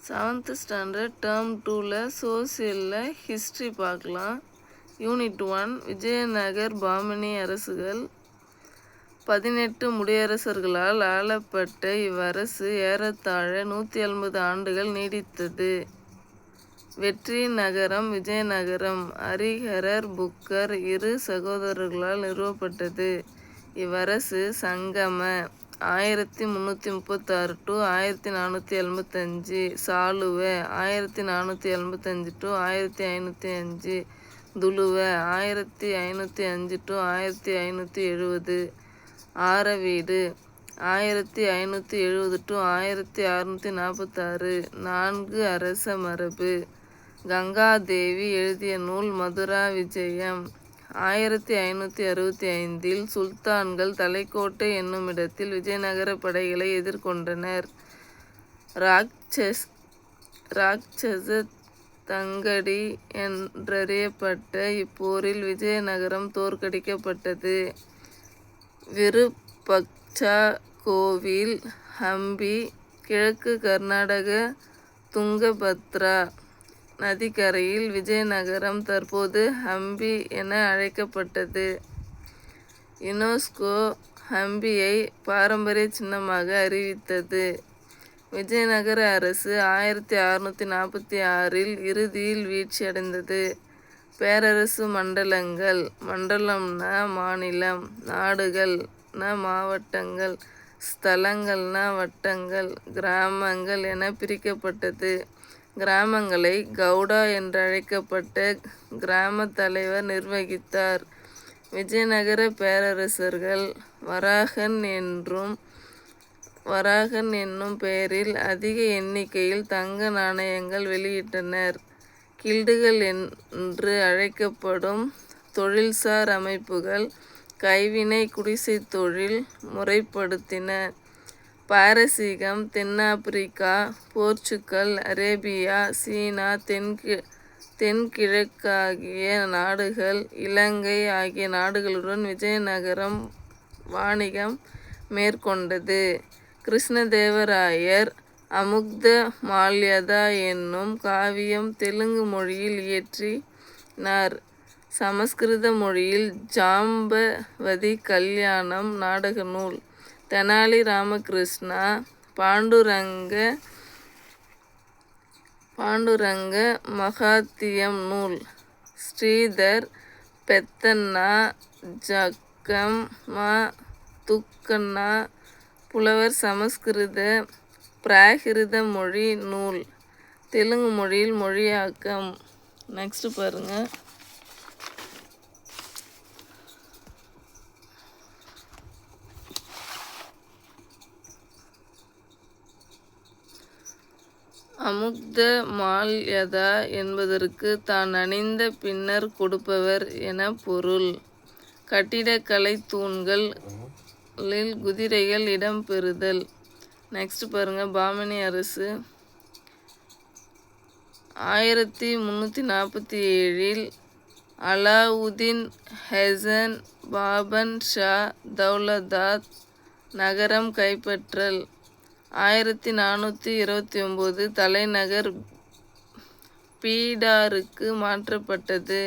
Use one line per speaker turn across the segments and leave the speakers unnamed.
7th standard term 2ல் சோசியலில் history பார்க்கலாம். Unit 1 Vijayanagar Bhamini அரசுகள். 18 முடியரசர்களால் ஆளப்பட்ட இவ்வரசு ஏறத்தாழ 180 ஆண்டுகள் நீடித்தது. வெற்றி நகரம் விஜயநகரம் ஹரிஹரர் புக்கர் இரு சகோதரர்களால் நிறுவப்பட்டது. இவ்வரசு சங்கம 1336 to 1475, Saluva 1475 to 1505, Tuluva 1505 to 1570, Aravidu 1570 to 1646, 4 அரச மரபு. கங்காதேவி எழுதிய நூல் மதுரா விஜயம். 1565 சுல்தான்கள் தலைக்கோட்டை என்னுமிடத்தில் விஜயநகர படைகளை எதிர்கொண்டனர். ராட்சச தங்கடி என்றறியப்பட்ட இப்போரில் விஜயநகரம் தோற்கடிக்கப்பட்டது. விருப்பக்சா கோவில், ஹம்பி, கிழக்கு கர்நாடக துங்கபத்ரா நதிக்கரையில் விஜயநகரம் தற்போது ஹம்பி என அழைக்கப்பட்டது. யுனெஸ்கோ ஹம்பியை பாரம்பரிய சின்னமாக அறிவித்தது. விஜயநகர அரசு 1646 இறுதியில் வீழ்ச்சியடைந்தது. பேரரசு மண்டலங்கள். மண்டலம்னா மாநிலம், நாடுகள்னா மாவட்டங்கள், ஸ்தலங்கள்னா வட்டங்கள், கிராமங்கள் என பிரிக்கப்பட்டது. கிராமங்களை கவுடா என்றழைக்கப்பட்ட கிராம தலைவர் நிர்வகித்தார். விஜயநகர பேரரசர்கள் வராகன் என்னும் பெயரில் அதிக எண்ணிக்கையில் தங்க நாணயங்கள் வெளியிட்டனர். கில்டுகள் என்று அழைக்கப்படும் தொழில்சார் அமைப்புகள் கைவினை குடிசைத் தொழில் முறைப்படுத்தின. பாரசீகம், தென்னாப்பிரிக்கா, போர்ச்சுகல், அரேபியா, சீனா, தென்கிழக்காகிய நாடுகள், இலங்கை ஆகிய நாடுகளுடன் விஜயநகரம் வாணிகம் மேற்கொண்டது. கிருஷ்ணதேவராயர் அமுக்த மால்யதா என்னும் காவியம் தெலுங்கு மொழியில் இயற்றினார். சமஸ்கிருத மொழியில் ஜாம்பவதி கல்யாணம் நாடக நூல். தெனாலி ராமகிருஷ்ணா பாண்டுரங்க மகாத்தியம் நூல். ஸ்ரீதர் பெத்தன்னா ஜக்கம்மா துக்கண்ணா புலவர். சமஸ்கிருத பிராகிருத மொழி நூல். தெலுங்கு மொழியில் மொழியாக்கம். நெக்ஸ்ட் பாருங்க. அமுக்த மால்யதா என்பதற்கு தான் அணிந்த பின்னர் கொடுப்பவர் என பொருள். கட்டிடக்கலை தூண்களில் குதிரைகள் இடம்பெறுதல். நெக்ஸ்ட் பாருங்க. பாமினி அரசு 1347 அலாவுதீன் ஹசன் பாபன் ஷா தௌலதாத் நகரம் கைப்பற்றல். 1429 தலைநகர் பீடாருக்கு மாற்றப்பட்டது.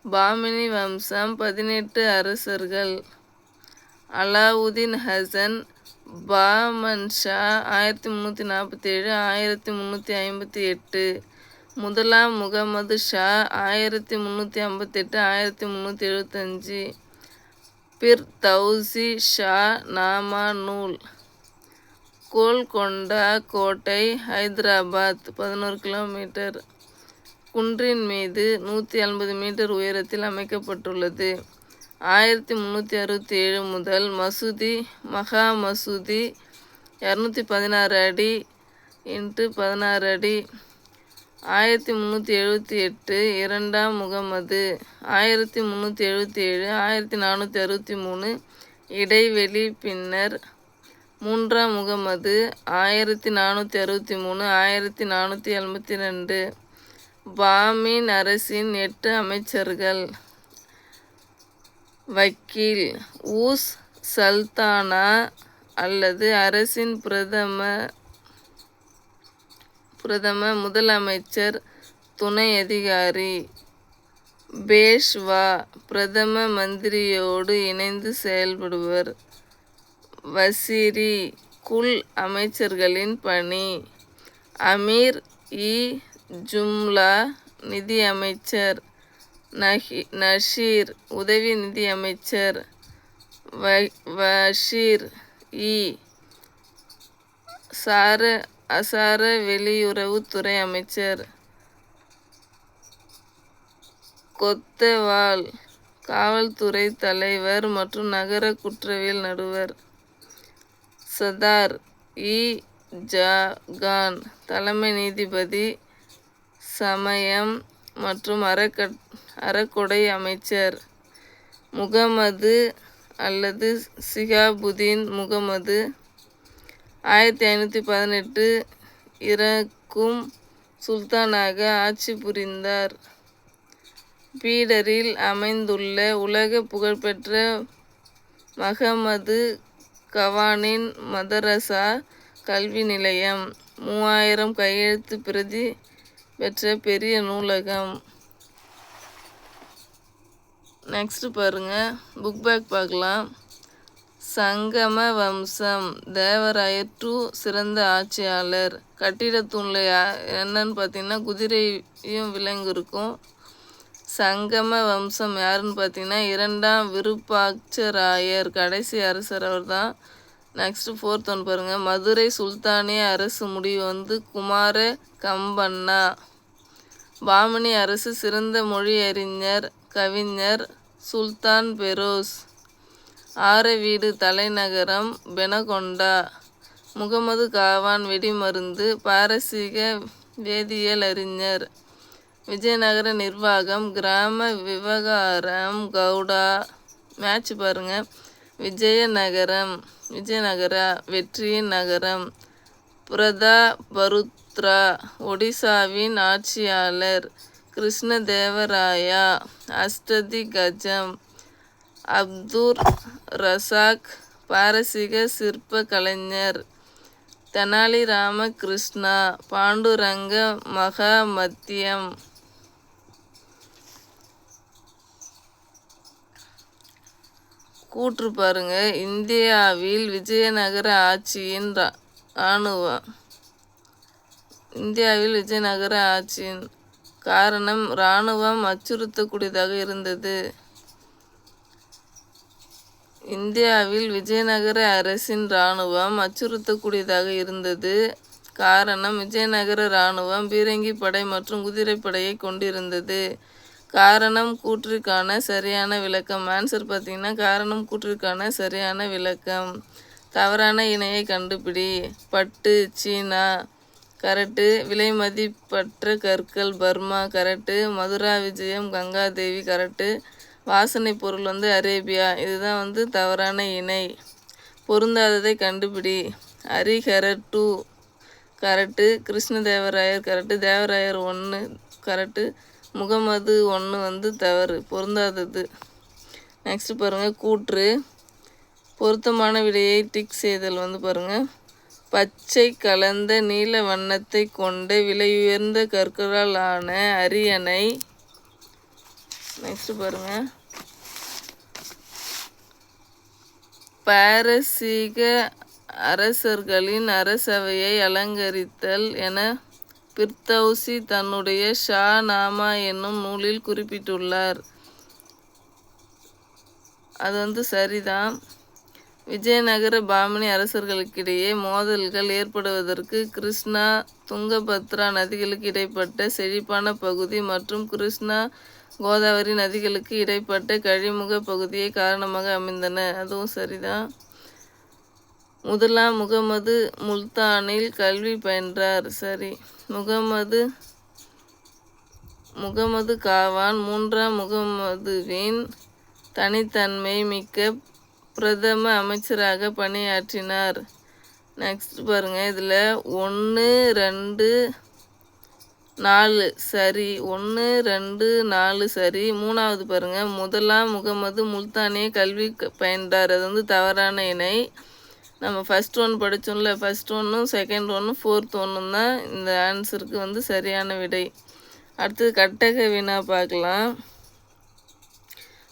பாமினி வம்சம் 18 அரசர்கள். அலாவுதீன் ஹசன் பாமன்ஷா 1347 1358. முதலாம் முகமது ஷா 1358 1375. பிர்தௌசி ஷா நாமா நூல். கோல்கொண்டா கோட்டை ஹைதராபாத் 11 கிலோமீட்டர் குன்றின் மீது 150 மீட்டர் உயரத்தில் அமைக்கப்பட்டுள்ளது. 1367 முதல் மகா மசூதி 216 அடி x 16 அடி. 1378 இரண்டாம் முகமது. 1377 1463 இடைவெளி. பின்னர் மூன்றாம் முகமது 1463 1482. பாமின் அரசின் 8 அமைச்சர்கள். வக்கீல் ஊஸ் சல்தானா அல்லது அரசின் பிரதம முதலமைச்சர் துணை அதிகாரி. பேஷ்வா பிரதம மந்திரியோடு இணைந்து செயல்படுவர். வசிரி குல் அமைச்சர்களின் பணி. அமீர் இ ஜும்லா நிதி அமைச்சர். நஷீர் உதவி நிதி அமைச்சர். வஷீர் இ அசார வெளியுறவுத்துறை அமைச்சர். கொத்தவால் காவல்துறை தலைவர் மற்றும் நகர குற்றவியல் நடுவர். சதார் இ ஜாகான் தலைமை நீதிபதி சமயம் மற்றும் அறக்கொடை அமைச்சர். முகமது அல்லது சிகாபுதீன் முகமது 1518 இறக்கும் சுல்தானாக ஆட்சி புரிந்தார். பீடரில் அமைந்துள்ள உலக புகழ்பெற்ற மஹமது கவானின் மதரசா கல்வி நிலையம். 3000 கையெழுத்து பிரதி பெற்ற பெரிய நூலகம். நெக்ஸ்ட் பாருங்க, புக் பேக் பார்க்கலாம். சங்கம வம்சம். தேவராயர் 2 சிறந்த ஆட்சியாளர். கட்டிடத்தூணில் என்னன்னு பார்த்தீங்கன்னா குதிரையும் விலங்கு இருக்கும். சங்கம வம்சம் யாருன்னு பார்த்தீங்கன்னா 2ஆம் விருப்பாட்சராயர், கடைசி அரசர் அவர் தான். நெக்ஸ்ட் 4th ஒன்று பாருங்க. மதுரை சுல்தானிய அரசு முடிவு குமார கம்பண்ணா. பாமினி அரசு சிறந்த மொழியறிஞர் கவிஞர் சுல்தான் பெரோஸ். ஆரவீடு தலைநகரம் பெனகொண்டா. முகமது காவான் வெடிமருந்து பாரசீக வேதியியல் அறிஞர். விஜயநகர நிர்வாகம் கிராம விவகாரம் கவுடா. மேட்ச் பாருங்க. விஜயநகரா வெற்றியின் நகரம். பிரதாபருத்ரா ஒடிசாவின் ஆட்சியாளர். கிருஷ்ணதேவராயா அஷ்டதி கஜம். அப்துர் ரசாக் பாரசீக சிற்ப கலைஞர். தெனாலி ராமகிருஷ்ணா பாண்டுரங்க மகாமத்தியம். கூற்று பாருங்க. இந்தியாவில் விஜயநகர ஆட்சியின் காரணம் இராணுவம் அச்சுறுத்தக்கூடியதாக இருந்தது. இந்தியாவில் விஜயநகர அரசின் இராணுவம் அச்சுறுத்தக்கூடியதாக இருந்தது. காரணம் விஜயநகர இராணுவம் பீரங்கி படை மற்றும் குதிரைப்படையை கொண்டிருந்தது. காரணம் கூற்றிற்கான சரியான விளக்கம். ஆன்சர் பார்த்தீங்கன்னா காரணம் கூற்றிற்கான சரியான விளக்கம். தவறான இணையை கண்டுபிடி. பட்டு சீனா கரெக்டு. விலைமதிப்பற்ற கற்கள் பர்மா கரெக்டு. மதுரா விஜயம் கங்காதேவி கரெக்டு. வாசனை பொருள் அரேபியா. இதுதான் தவறான இணை. பொருந்தாததை கண்டுபிடி. Harihara 2 correct. Krishnadevaraya correct. Devaraya 1 correct. Muhammad 1 தவறு, பொருந்தாதது. நெக்ஸ்ட் பாருங்க. கூற்று பொருத்தமான விடையை டிக் செய்தல் பாருங்க. பச்சை கலந்த நீல வண்ணத்தை கொண்ட விலையுயர்ந்த கற்களால் ஆன அரியணை. நெக்ஸ்ட் பாருங்க. பாரசீக அரசர்களின் அரசவையை அலங்கரித்தல் என பிர்தௌசி தன்னுடைய ஷா நாமா என்னும் நூலில் குறிப்பிட்டுள்ளார். அது சரிதான். விஜயநகர பாமினி அரசர்களுக்கிடையே மோதல்கள் ஏற்படுவதற்கு கிருஷ்ணா துங்கபத்ரா நதிகளுக்கு இடைப்பட்ட செழிப்பான பகுதி மற்றும் கிருஷ்ணா கோதாவரி நதிகளுக்கு இடைப்பட்ட கழிமுக பகுதியை காரணமாக அமைந்தன. அதுவும் சரிதான். முதலாம் முகமது முல்தானில் கல்வி பயின்றார். சரி. முகமது காவான் 3ஆம் முகமதுவின் தனித்தன்மை மிக்க பிரதம அமைச்சராக பணியாற்றினார். நெக்ஸ்ட் பாருங்க. இதில் 1, 2, 4 சரி. 1, 2, 4 சரி. 3வது பாருங்க. முதலாம் முகமது முல்தானிய கல்வி பயின்றார். அது தவறான இணை. நம்ம ஃபஸ்ட் ஒன் படித்தோம்ல, ஃபஸ்ட் ஒன்றும் செகண்ட் ஒன்றும் ஃபோர்த் ஒன்றும் தான் இந்த ஆன்சருக்கு சரியான விடை. அடுத்தது கட்டக வினா பார்க்கலாம்.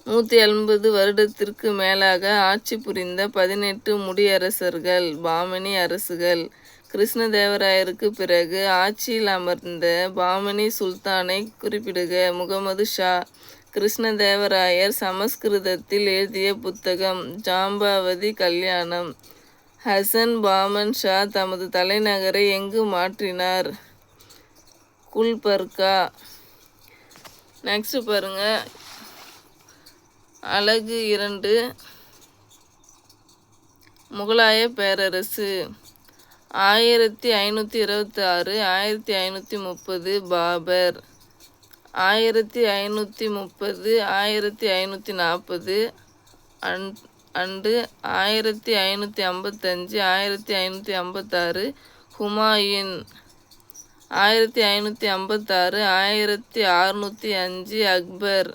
180 வருடத்திற்கு மேலாக ஆட்சி புரிந்த 18 முடியரசர்கள் பாமனி அரசுகள். கிருஷ்ணதேவராயருக்கு பிறகு ஆட்சியில் அமர்ந்த பாமனி சுல்தானை குறிப்பிடுக. முகமது ஷா. கிருஷ்ணதேவராயர் சமஸ்கிருதத்தில் எழுதிய புத்தகம் ஜாம்பாவதி கல்யாணம். ஹசன் பாமன் ஷா தமது தலைநகரை எங்கு மாற்றினார்? குல்பர்கா. நெக்ஸ்ட் பாருங்க, அலகு 2 முகலாய பேரரசு. 1526 1530 பாபர். 1530 1540 அண்டு 1555 1556 ஹுமாயூன். 1556 1605 அக்பர்.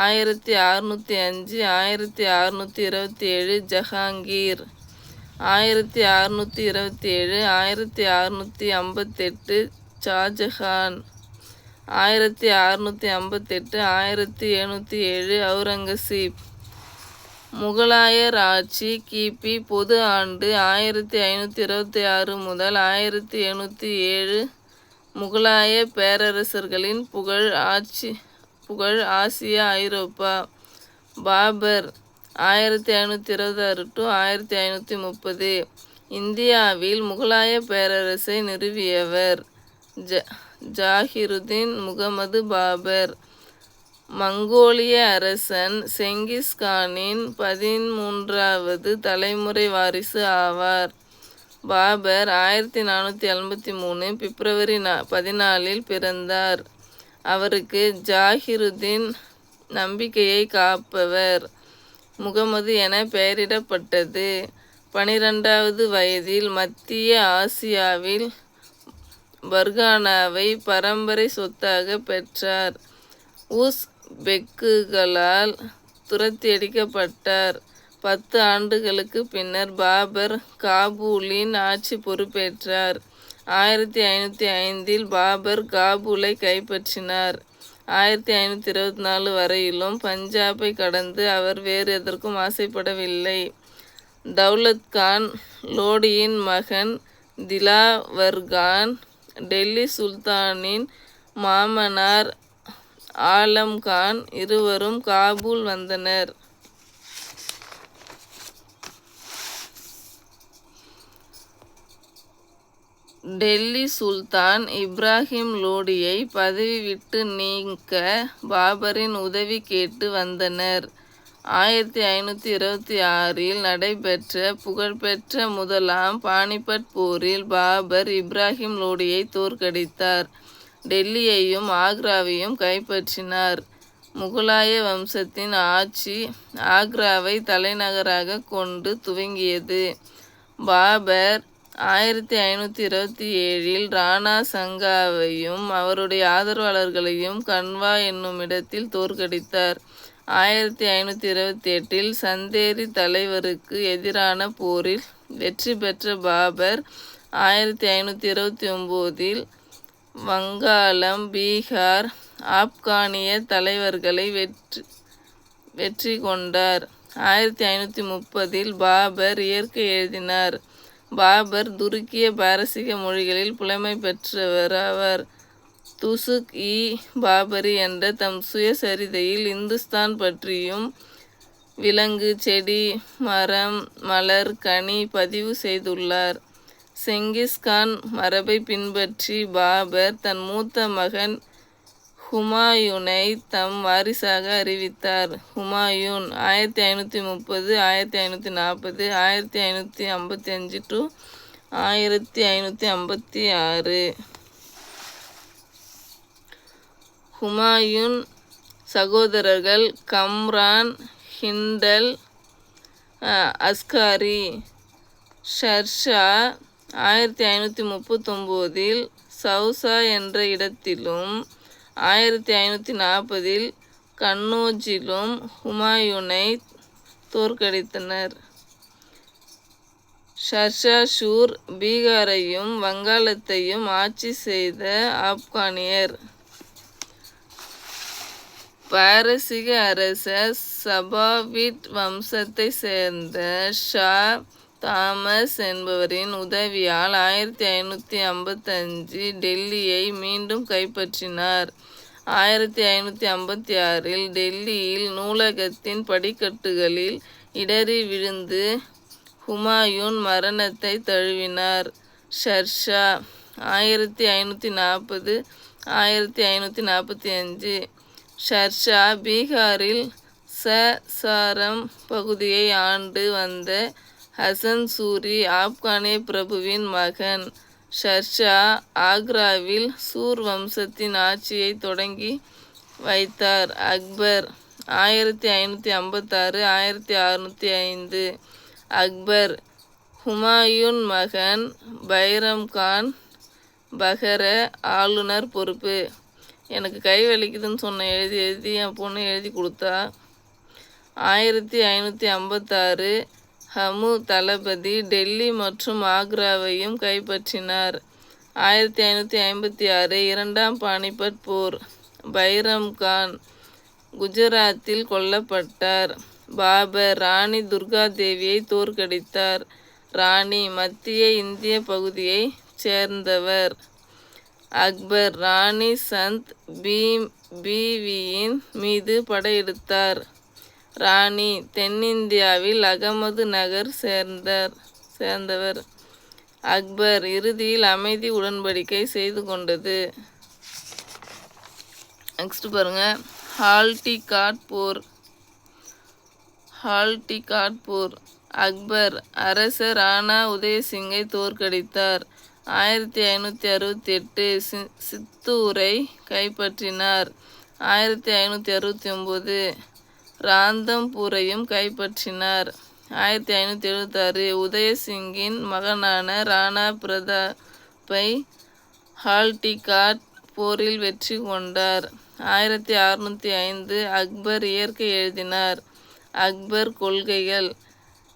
1605 1627 ஜஹாங்கீர். 1627 1658 ஷாஜஹான். 1658 1707 அவுரங்கசீப். முகலாயர் ஆட்சி கிபி. பொது ஆண்டு 1526 முதல் 1707. முகலாய பேரரசர்களின் புகழ் ஆசியா ஐரோப்பா. பாபர் 1526 to 1530. இந்தியாவில் முகலாய பேரரசை நிறுவியவர் ஜாகிருதீன் முகமது பாபர். மங்கோலிய அரசன் செங்கிஸ்கானின் 13வது தலைமுறை வாரிசு ஆவார். பாபர் 1473 பிப்ரவரி 14 பிறந்தார். அவருக்கு ஜாகிருதீன் நம்பிக்கையை காப்பவர் முகமது என பெயரிடப்பட்டது. 12வது வயதில் மத்திய ஆசியாவில் பர்கானாவை பரம்பரை சொத்தாக பெற்றார். உஸ்பெக்குகளால் துரத்தியடிக்கப்பட்டார். 10 ஆண்டுகளுக்கு பின்னர் பாபர் காபூலின் ஆட்சி பொறுப்பேற்றார். 1505 பாபர் காபூலை கைப்பற்றினார். 1524 வரையிலும் பஞ்சாபை கடந்து அவர் வேறு எதற்கும் ஆசைப்படவில்லை. தௌலத் கான் லோடியின் மகன் திலாவர்கான் டெல்லி சுல்தானின் மாமனார் ஆலம் கான் இருவரும் காபூல் வந்தனர். டெல்லி சுல்தான் இப்ராஹிம் லோடியை பதவி விட்டு நீக்க பாபரின் உதவி கேட்டு வந்தனர். 1526 நடைபெற்ற புகழ்பெற்ற முதலாம் பானிபட் போரில் பாபர் இப்ராஹிம் லோடியை தோற்கடித்தார். டெல்லியையும் ஆக்ராவையும் கைப்பற்றினார். முகலாய வம்சத்தின் ஆட்சி ஆக்ராவை தலைநகராக கொண்டு துவங்கியது. பாபர் 1527 ராணா சங்காவையும் அவருடைய ஆதரவாளர்களையும் கன்வா என்னுமிடத்தில் தோற்கடித்தார். 1528 சந்தேரி தலைவருக்கு எதிரான போரில் வெற்றி பெற்ற பாபர் 1529 வங்காளம், பீகார், ஆப்கானிய தலைவர்களை வெற்றி கொண்டார். 1530 பாபர் இயற்கை எழுதினார். பாபர் துருக்கிய பாரசீக மொழிகளில் புலமை பெற்றவராவார். துசுக்-இ-பாபரி என்ற தம் சுயசரிதையில் இந்துஸ்தான் பற்றியும் விலங்கு, செடி, மரம், மலர், கனி பதிவு செய்துள்ளார். செங்கிஸ்கான் மரபை பின்பற்றி பாபர் தன் மூத்த மகன் ஹுமாயூனை தம் வாரிசாக அறிவித்தார். ஹுமாயூன் 1530 1540 1555 to 1556. ஹுமாயூன் சகோதரர்கள் கம்ரான், ஹிண்டல், அஸ்காரி. ஷர்ஷா 1539 சவுசா என்ற இடத்திலும் 1540 கன்னோஜிலும் ஹுமாயூனை தோற்கடித்தனர். ஷர்ஷா சூர் பீகாரையும் வங்காளத்தையும் ஆட்சி செய்த ஆப்கானியர். பாரசீக அரசர் சபாவிட் வம்சத்தை சேர்ந்த ஷா தாமஸ் என்பவரின் உதவியால் 1555 டெல்லியை மீண்டும் கைப்பற்றினார். 1556 டெல்லியில் நூலகத்தின் படிக்கட்டுகளில் இடறி விழுந்து ஹுமாயூன் மரணத்தை தழுவினார். ஷர்ஷா 1540 1545 ஷர்ஷா பீகாரில் சாரம் பகுதியை ஆண்டு வந்த ஹசன் சூரி ஆப்கானிய பிரபுவின் மகன். ஷர்ஷா ஆக்ராவில் சூர் வம்சத்தின் ஆட்சியை தொடங்கி வைத்தார். அக்பர் 1556 1605 அக்பர் ஹுமாயூன் மகன் பைரம் கான் பகர ஆளுநர் பொறுப்பு. எனக்கு கை வலிக்குதுன்னு சொன்ன எழுதி என் பொண்ணு எழுதி கொடுத்தா. 1556 ஹமு தளபதி டெல்லி மற்றும் ஆக்ராவையும் கைப்பற்றினார். 1556 இரண்டாம் பானிபட் போர். பைரம் கான் குஜராத்தில் கொல்லப்பட்டார். பாபர் ராணி துர்கா தேவியை தோற்கடித்தார். ராணி மத்திய இந்திய பகுதியை சேர்ந்தவர். அக்பர் ராணி சந்த் பீவியின் மீது படையெடுத்தார். ராணி தென்னிந்தியாவில் அகமது நகர் சேர்ந்தவர். அக்பர் இறுதியில் அமைதி உடன்படிக்கை செய்து கொண்டது. நெக்ஸ்ட் பாருங்க, ஹால்டிகாட் போர். அக்பர் அரசர் ராணா உதயசிங்கை தோற்கடித்தார். 1568 சித்தூரை கைப்பற்றினார். 1569 ராந்தம்பூரையும் கைப்பற்றினார். 1576 உதயசிங்கின் மகனான ராணா பிரதாப்பை ஹால்டிகாட் போரில் வெற்றி கொண்டார். 1605 அக்பர் இயற்கை எழுதினார். அக்பர் கொள்கைகள்: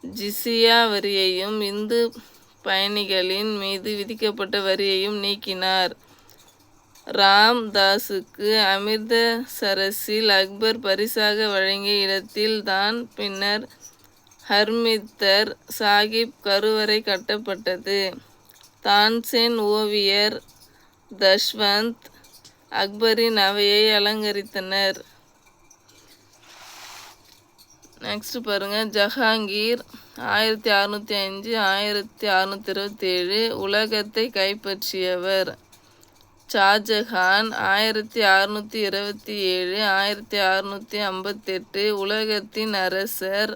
ஜிசியா வரியையும் இந்து பயணிகளின் மீது விதிக்கப்பட்ட வரியையும் நீக்கினார். ராம்தாஸுக்கு அமிர்தசரஸில் அக்பர் பரிசாக வழங்கிய இடத்தில் தான் பின்னர் ஹர்மிந்தர் சாஹிப் கருவறை கட்டப்பட்டது. தான்சேன் ஓவியர் தஷ்வந்த் அக்பரின் அவையை அலங்கரித்தனர். நெக்ஸ்ட் பாருங்க, ஜஹாங்கீர் 1605 1627 உலகத்தை கைப்பற்றியவர். ஷாஜஹான் 1627 1658 உலகத்தின் அரசர்.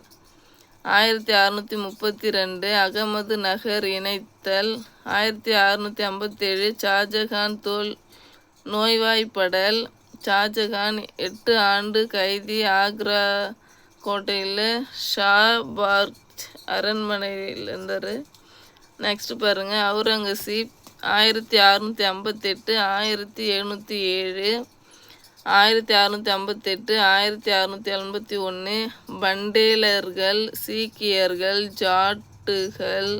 1632 அகமது நகர் இணைத்தல். 1657 ஷாஜஹான் நோய்வாய்ப்படல். ஷாஜஹான் 8 ஆண்டு கைதி. ஆக்ரா கோட்டையில் ஷாபார்க் அரண்மனையில் இருந்தார். நெக்ஸ்ட் பாருங்க, அவுரங்கசீப் 1658 1707 1658 1681 பண்டேலர்கள், சீக்கியர்கள், ஜாட்டுகள்,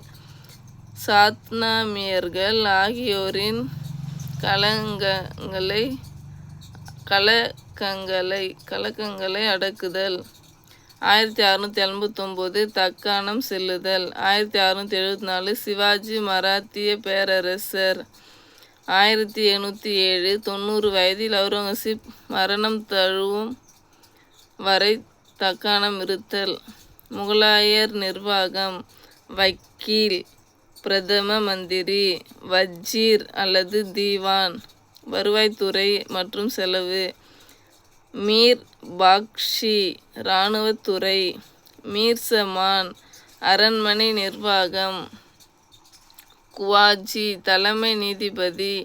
சாத்னாமியர்கள் ஆகியோரின் கலக்கங்களை அடக்குதல். 1679 தக்காணம் செல்லுதல். 1674 சிவாஜி மராத்திய பேரரசர். 1707 90 வயதில் அவுரங்கசீப் மரணம் தழுவும் வரை தக்காணம் இருத்தல். முகலாயர் நிர்வாகம்: வக்கீல், பிரதம மந்திரி, வஜீர் அல்லது தீவான், வருவாய்த்துறை மற்றும் செலவு. மீர் பாக்ஷி இராணுவத்துறை. மீர் சமான் அரண்மனை நிர்வாகம். குவாஜி தலைமை நீதிபதி.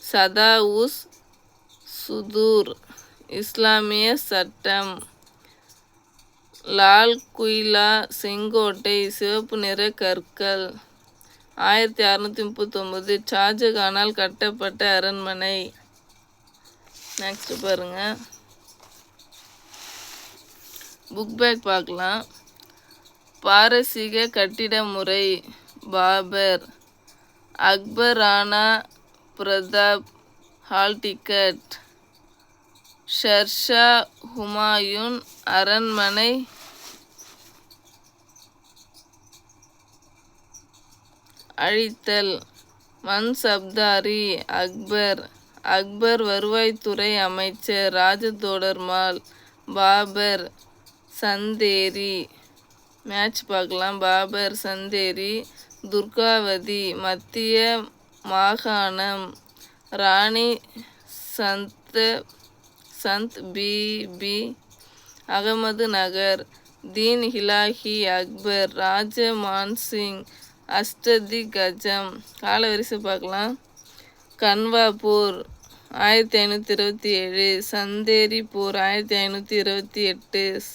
சதாவுஸ் சுதூர் இஸ்லாமிய சட்டம். லால் குயிலா செங்கோட்டை சிவப்பு நிற கற்கள். 1639 ஷாஜகானால் கட்டப்பட்ட அரண்மனை. நெக்ஸ்ட் பாருங்க, புக் பேக் பார்க்கலாம். பாரசீக கட்டிட முறை. பாபர். Akbar Rana Pratap hall ticket. ஷெர்ஷா ஹுமாயூன் அரண்மனை அழித்தல். மன்சப்தாரி அக்பர். அக்பர் வருவாய்த்துறை அமைச்சர் ராஜதோடர்மால். பாபர் சந்தேரி. மேட்ச் பார்க்கலாம். பாபர் சந்தேரி. துர்காவதி மத்திய மாகாணம். ராணி சந்த் பிபி அகமது நகர். தீன் இலாஹி அக்பர். ராஜ மான்சிங் அஷ்டதி கஜம். காலவரிசை பார்க்கலாம். கன்வாபூர் 1527, சந்தேரி போர் 1528,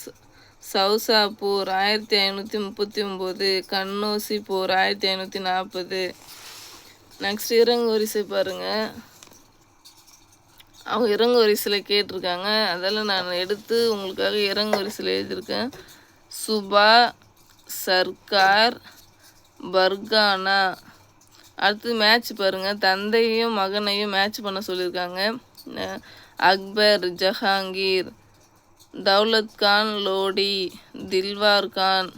சௌசாப்பூர் 1539, கன்னோசி போர் 1540. நெக்ஸ்ட் இறங்கு வரிசை பாருங்கள். அவங்க இறங்கு வரிசையில் கேட்டிருக்காங்க, அதெல்லாம் நான் எடுத்து உங்களுக்காக இறங்கு வரிசையில் எழுதியிருக்கேன். சுபா, சர்க்கார், பர்கானா. அடுத்து மேட்ச் பாருங்கள். தந்தையும் மகனையும் மேட்ச் பண்ண சொல்லியிருக்காங்க. அக்பர், ஜஹாங்கீர், தௌலத் கான் லோடி, தில்வார் கான்,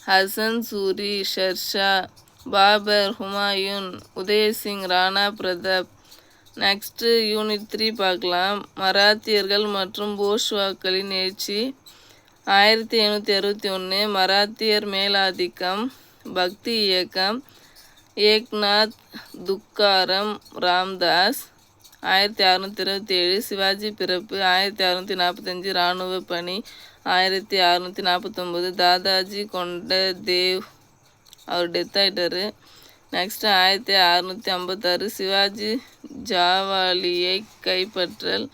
ஹசன் சூரி, ஷெர்ஷா, பாபர், ஹுமாயூன், உதயசிங், ராணா பிரதாப். நெக்ஸ்ட்டு யூனிட் 3 பார்க்கலாம். மராத்தியர்கள் மற்றும் போஷ்வாக்களின் எழுச்சி 1761. மராத்தியர் மேலாதிக்கம். பக்தி இயக்கம். ஏக்நாத் துக்காரம் ராம்தாஸ் 1627. சிவாஜி பிறப்பு 1645. இராணுவ பணி 1649. தாதாஜி கொண்ட தேவ் அவர் டெத் ஆகிட்டார். நெக்ஸ்ட்டு 1656. சிவாஜி ஜாவாலியை கைப்பற்றல்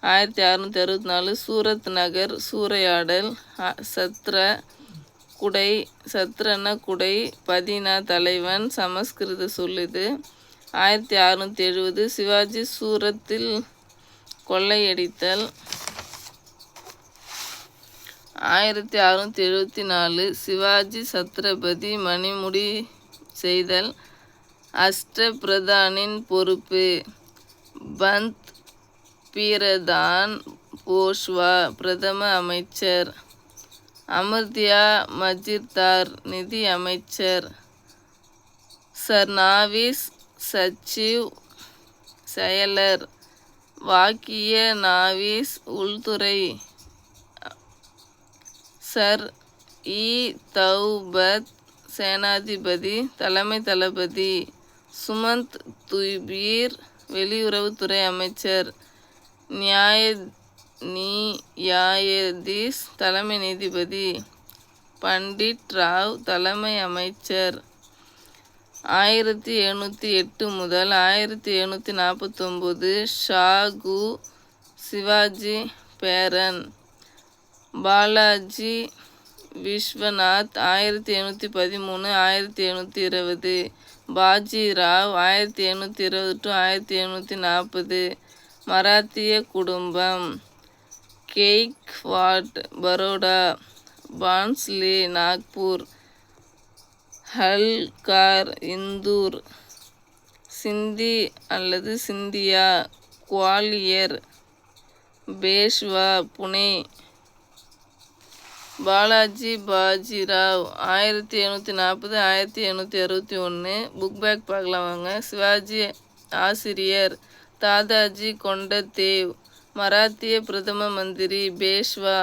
1664. சூரத் நகர் சூறையாடல். சத்ர குடை. சத்ரன குடை. பதினா தலைவன். சமஸ்கிருத சொல்லுது. 1670. சிவாஜி சூரத்தில் கொள்ளையடித்தல். 1674. சிவாஜி சத்ரபதி மணிமுடி செய்தல். அஷ்டபிரதானின் பொறுப்பு. பந்த் பீரதான் போஷ்வா பிரதம அமைச்சர். அமர்தியா மஜிர்தார் நிதி அமைச்சர். சர்நாவிஸ் சச்சிவ் செயலர். வாக்கிய நாவிஸ் உள்துறை. சர் இ தௌபத் சேனாதிபதி தலைமை தளபதி. சுமந்த் துபீர் வெளியுறவுத்துறை அமைச்சர். நியாயதீஸ் தலைமை நீதிபதி. பண்டிட் ராவ் தலைமை அமைச்சர். 1708 முதல் 1749. ஷாகு சிவாஜி பேரன். பாலாஜி விஸ்வநாத் 1713 1720. பாஜிராவ் 1720 to 1740. மராத்திய குடும்பம். கெய்க்வாட் பரோடா. பான்ஸ்லே நாக்பூர். ஹல்கார் இந்தூர். சிந்தி அல்லது சிந்தியா குவாலியர். பேஷ்வா புனே. பாலாஜி பாஜிராவ் 1740 1761. புக் பேக் பார்க்கலாம் வாங்க. சிவாஜி ஆசிரியர். தாதாஜி கொண்ட தேவ். மராத்திய பிரதம மந்திரி. பேஷ்வா.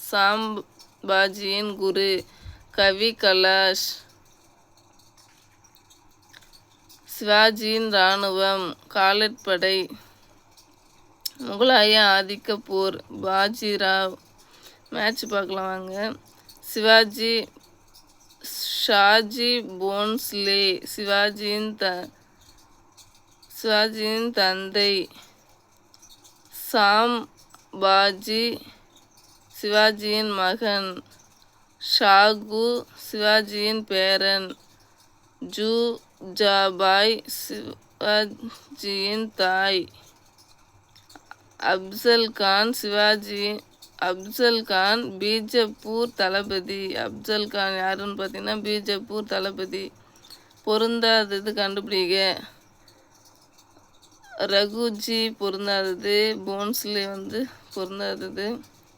சாம்பாஜியின் குரு. கவி கலாஷ். சிவாஜியின் இராணுவம். காலட்படை. முகலாய ஆதிக்க போர். பாஜிராவ். மேட்ச் பார்க்கலாம் வாங்க. சிவாஜி ஷாஜி போன்ஸ்லே சிவாஜியின் தந்தை. சாம்பாஜி சிவாஜியின் மகன். ஷாகு சிவாஜியின் பேரன். ஜூஜாபாய் சிவாஜியின் தாய். அப்சல் கான் சிவாஜி அப்சல் கான் பீஜப்பூர் தளபதி. அப்சல் கான் யாருன்னு பார்த்தீங்கன்னா பீஜப்பூர் தளபதி. பொருந்தாதது கண்டுபிடிங்க. ரகுஜி பொருந்தாதது. போன்ஸ்லே வந்து பொருந்தாதது.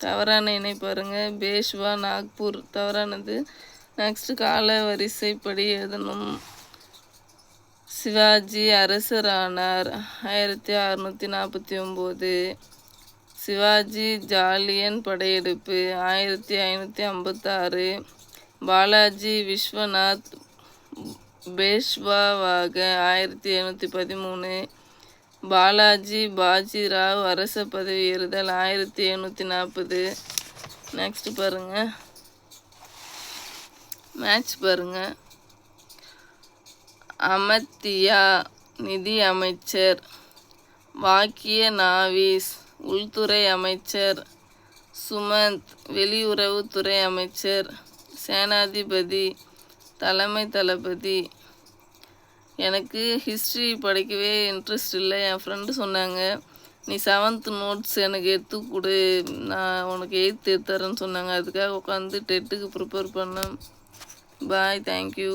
தவறான இணை பாருங்கள். பேஷ்வா நாக்பூர் தவறானது. நெக்ஸ்ட்டு கால வரிசைப்படி எழுதணும். சிவாஜி அரசரானார் 1649. சிவாஜி ஜாலியன் படையெடுப்பு 1556. பாலாஜி விஸ்வநாத் பேஷ்வாவாக 1713. பாலாஜி பாஜிராவ் அரச பதவி ஏறுதல் 1740. நெக்ஸ்ட் பாருங்கள், மேட்ச் பாருங்கள். அமத்தியா நிதி அமைச்சர். வாக்கிய நாவீஸ் உள்துறை அமைச்சர். சுமந்த் வெளியுறவுத்துறை அமைச்சர். சேனாதிபதி தலைமை தளபதி. எனக்கு ஹிஸ்ட்ரி படிக்கவே இன்ட்ரெஸ்ட் இல்லை. என் ஃப்ரெண்டு சொன்னாங்க, நீ 7th நோட்ஸ் எனக்கு எடுத்து கொடு, நான் உனக்கு 8th எடுத்துறேன்னு சொன்னாங்க. அதுக்காக உட்காந்து டெட்டுக்கு ப்ரிப்பேர் பண்ணேன். பாய், தேங்க்யூ.